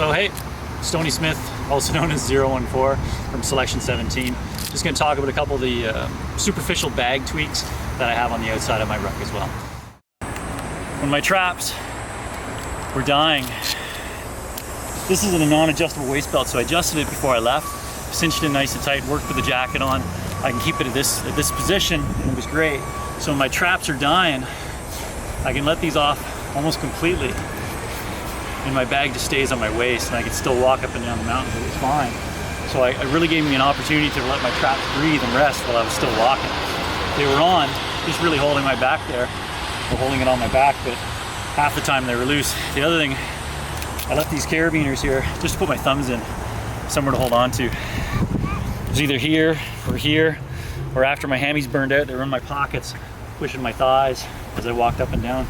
So hey, Stony Smith, also known as 014 from Selection 17. Just going to talk about a couple of the superficial bag tweaks that I have on the outside of my ruck as well. When my traps were dying, this is a non-adjustable waist belt, so I adjusted it before I left, cinched it nice and tight, worked with the jacket on. I can keep it at this position, and it was great. So when my traps are dying, I can let these off almost completely, and my bag just stays on my waist, and I can still walk up and down the mountain. It was fine. So it really gave me an opportunity to let my traps breathe and rest while I was still walking. They were on, just really holding my back there, or holding it on my back, but half the time they were loose. The other thing, I left these carabiners here just to put my thumbs in, somewhere to hold on to. It was either here, or after my hammies burned out, they were in my pockets, pushing my thighs as I walked up and down.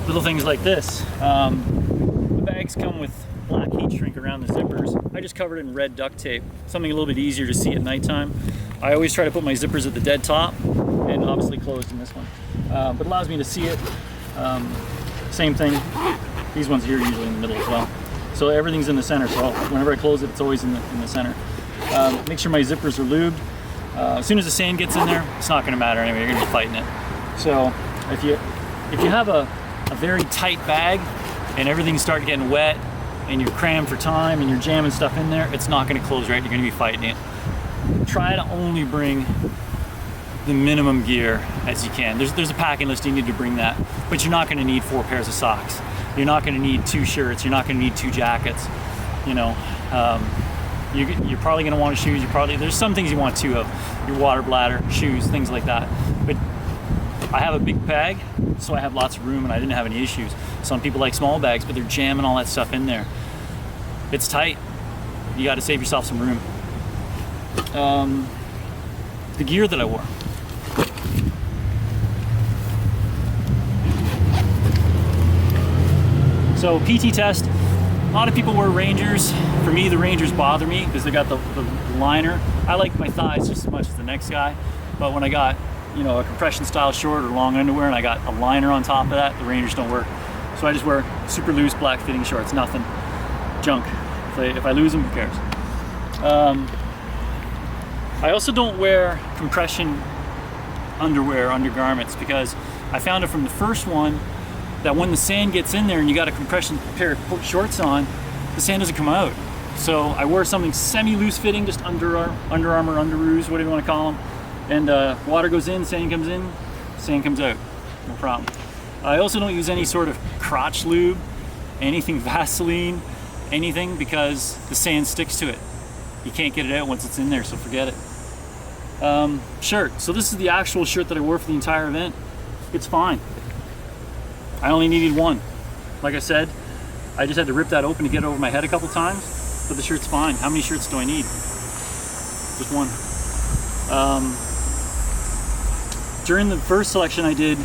Little things like this. The bags come with black heat shrink around the zippers. I just covered it in red duct tape, something a little bit easier to see at nighttime. I always try to put my zippers at the dead top, and obviously closed in this one. But it allows me to see it. Same thing, these ones here are usually in the middle as well. So everything's in the center, so whenever I close it, it's always in the center. Make sure my zippers are lubed. As soon as the sand gets in there, it's not gonna matter anyway, you're gonna be fighting it. So if you have a very tight bag and everything's starting getting wet and you're crammed for time and you're jamming stuff in there, it's not gonna close right, you're gonna be fighting it. Try to only bring the minimum gear as you can. There's a packing list, you need to bring that, but you're not gonna need 4 pairs of socks. You're not gonna need 2 shirts, you're not gonna need 2 jackets, you know. You're probably gonna want shoes, there's some things you want 2 of, your water bladder, shoes, things like that. But I have a big bag, so I have lots of room and I didn't have any issues. Some people like small bags, but they're jamming all that stuff in there. It's tight, you gotta save yourself some room. The gear that I wore. So PT test, a lot of people wear Rangers. For me, the Rangers bother me because they got the liner. I like my thighs just as much as the next guy, but when I got, you know, a compression style short or long underwear and I got a liner on top of that, the Rangers don't work. So I just wear super loose black fitting shorts, nothing, junk. If I lose them, who cares? I also don't wear compression underwear, undergarments, because I found it from the first one that when the sand gets in there and you got a compression pair of shorts on, the sand doesn't come out. So I wear something semi-loose fitting, just Under Armour, underoos, whatever you want to call them. And water goes in, sand comes in, sand comes out, no problem. I also don't use any sort of crotch lube, anything Vaseline, anything, because the sand sticks to it. You can't get it out once it's in there, so forget it. Shirt. So this is the actual shirt that I wore for the entire event. It's fine. I only needed one. Like I said, I just had to rip that open to get it over my head a couple times, but the shirt's fine. How many shirts do I need? Just one. During the first selection I did,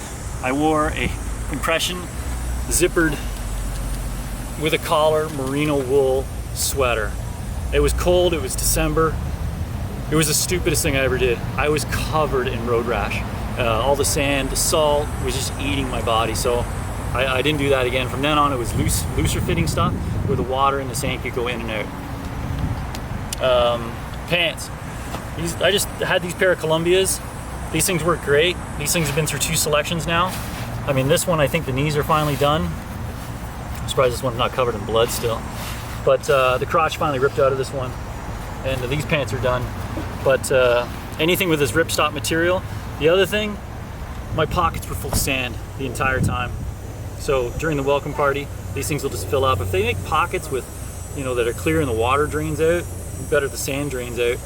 I wore a compression zippered with a collar merino wool sweater. It was cold, it was December. It was the stupidest thing I ever did. I was covered in road rash. All the sand, the salt was just eating my body. So I didn't do that again. From then on, it was looser fitting stuff where the water and the sand could go in and out. Pants. I just had these pair of Columbias. These things work great. These things have been through 2 selections now. I mean, this one, I think the knees are finally done. I'm surprised this one's not covered in blood still. But the crotch finally ripped out of this one. And these pants are done. But anything with this ripstop material. The other thing, my pockets were full of sand the entire time. So during the welcome party, these things will just fill up. If they make pockets with, you know, that are clear and the water drains out, better the sand drains out.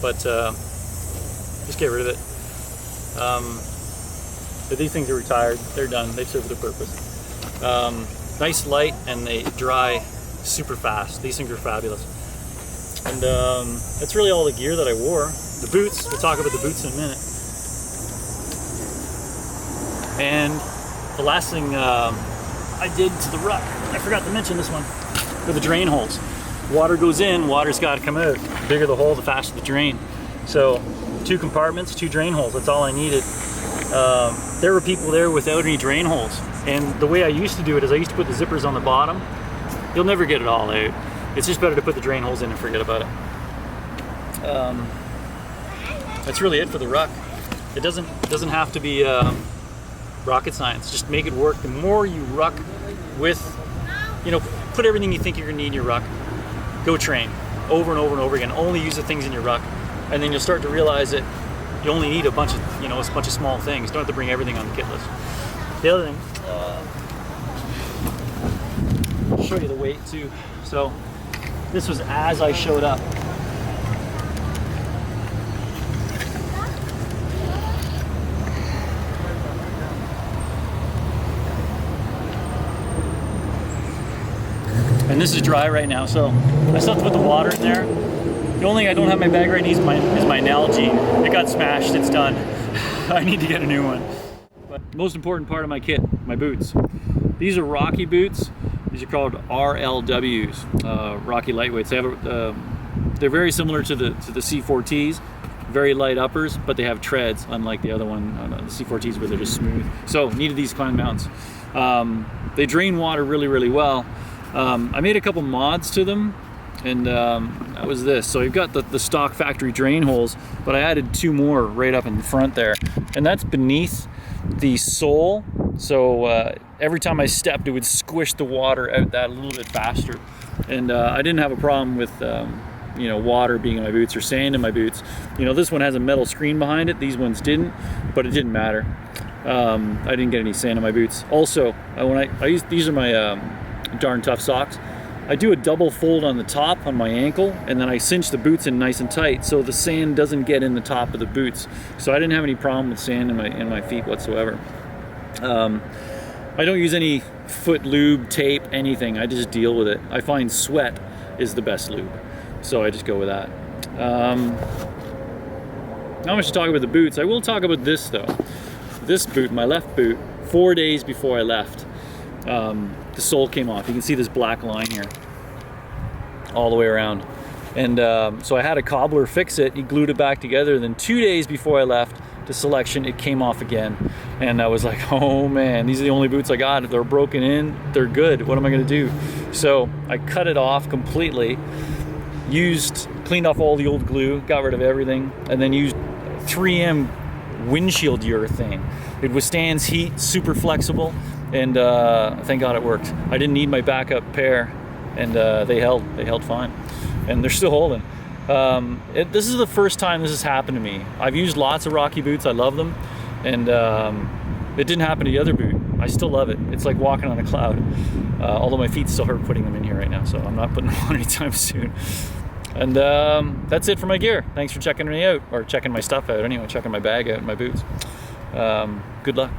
But just get rid of it. But these things are retired. They're done. They serve their purpose. Nice light, and they dry super fast. These things are fabulous. And that's really all the gear that I wore. The boots, we'll talk about the boots in a minute. And the last thing I did to the ruck, I forgot to mention this one, for the drain holes. Water goes in, water's got to come out. The bigger the hole, the faster the drain. So 2 compartments, 2 drain holes, that's all I needed. There were people there without any drain holes. And the way I used to do it is I used to put the zippers on the bottom. You'll never get it all out. it's just better to put the drain holes in and forget about it. That's really it for the ruck. It doesn't have to be rocket science. Just make it work. The more you ruck with, you know, put everything you think you're gonna need in your ruck. Go train over and over and over again. Only use the things in your ruck, and then you'll start to realize that you only need a bunch of, you know, a bunch of small things. Don't have to bring everything on the kit list. The other thing, I'll show you the weight too. So this was as I showed up. And this is dry right now, so I still have to put the water in there. The only thing I don't have in my bag right now is my Nalgene. It got smashed, it's done. I need to get a new one. But most important part of my kit, my boots. These are Rocky boots. These are called RLWs, Rocky Lightweights. They have they're very similar to the C4Ts, very light uppers, but they have treads, unlike the other one, the C4Ts, where they're just smooth. So needed these kind of mounts. They drain water really, really well. I made a couple mods to them, and that was this. So you've got the stock factory drain holes, but I added 2 more right up in the front there, and that's beneath the sole. So every time I stepped, it would squish the water out that a little bit faster, and I didn't have a problem with you know, water being in my boots or sand in my boots. You know, this one has a metal screen behind it. These ones didn't, but it didn't matter. I didn't get any sand in my boots. Also, when I use, these are my Darn Tough socks. I do a double fold on the top on my ankle, and then I cinch the boots in nice and tight so the sand doesn't get in the top of the boots. So I didn't have any problem with sand in my feet whatsoever. I don't use any foot lube, tape, anything. I just deal with it. I find sweat is the best lube, so I just go with that. Not much to talk about the boots. I will talk about this though. This boot, my left boot, 4 days before I left, the sole came off. You can see this black line here all the way around, and so I had a cobbler fix it. He glued it back together. Then 2 days before I left to selection, it came off again, and I was like, oh man, these are the only boots I got. If they're broken in, they're good. What am I gonna do? So I cut it off completely, cleaned off all the old glue, got rid of everything, and then used 3M windshield urethane. It withstands heat, super flexible, and thank God it worked. I didn't need my backup pair, and they held fine, and they're still holding. This is the first time this has happened to me. I've used lots of Rocky boots, I love them, and it didn't happen to the other boot. I still love it. It's like walking on a cloud, although my feet still hurt putting them in here right now, so I'm not putting them on anytime soon. And that's it for my gear. Thanks for checking me out, or checking my stuff out anyway, checking my bag out and my boots. Good luck.